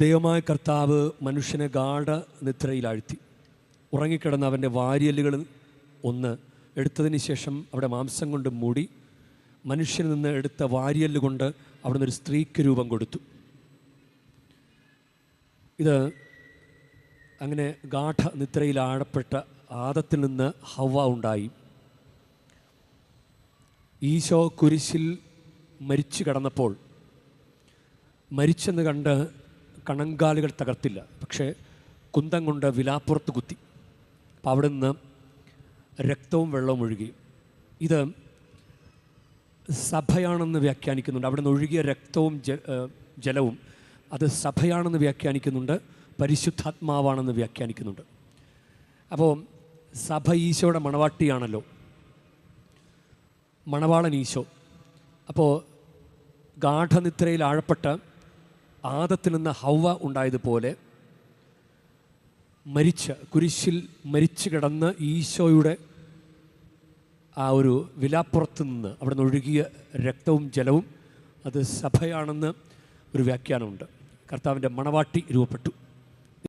ദൈവമായ കർത്താവ് മനുഷ്യനെ ഗാഢ നിദ്രയിലാഴ്ത്തി. ഉറങ്ങിക്കിടന്ന അവൻ്റെ വാരിയലുകൾ ഒന്ന് എടുത്തതിന് ശേഷം അവിടെ മാംസം കൊണ്ട് മൂടി മനുഷ്യനിൽ നിന്ന് എടുത്ത വാരിയല് കൊണ്ട് അവിടുന്ന് ഒരു സ്ത്രീക്ക് രൂപം കൊടുത്തു. ഇത് അങ്ങനെ ഗാഢ നിദ്രയിലാഴപ്പെട്ട ആദത്തിൽ നിന്ന് ഹവ്വ ഉണ്ടായി. ഈശോ കുരിശിൽ മരിച്ചു കിടന്നപ്പോൾ മരിച്ചെന്ന് കണ്ട് കണങ്കാലുകൾ തകർത്തില്ല, പക്ഷേ കുന്തം കൊണ്ട് വിലാപ്പുറത്ത് കുത്തി. അപ്പോൾ അവിടെ നിന്ന് രക്തവും വെള്ളവും ഒഴുകി. ഇത് സഭയാണെന്ന് വ്യാഖ്യാനിക്കുന്നുണ്ട്. അവിടെ നിന്ന് ഒഴുകിയ രക്തവും ജലവും അത് സഭയാണെന്ന് വ്യാഖ്യാനിക്കുന്നുണ്ട്, പരിശുദ്ധാത്മാവാണെന്ന് വ്യാഖ്യാനിക്കുന്നുണ്ട്. അപ്പോൾ സഭ ഈശോയുടെ മണവാട്ടിയാണല്ലോ, മണവാളൻ ഈശോ. അപ്പോൾ ഗാഠനിദ്രയിൽ ആഴപ്പെട്ട ആദത്തിൽ നിന്ന് ഹവ്വ ഉണ്ടായതുപോലെ കുരിശിൽ മരിച്ചു കിടന്ന് ഈശോയുടെ ആ ഒരു വിലാപ്പുറത്ത് നിന്ന് അവിടെ നിന്ന് ഒഴുകിയ രക്തവും ജലവും അത് സഭയാണെന്ന് ഒരു വ്യാഖ്യാനമുണ്ട്. കർത്താവിൻ്റെ മണവാട്ടി രൂപപ്പെട്ടു.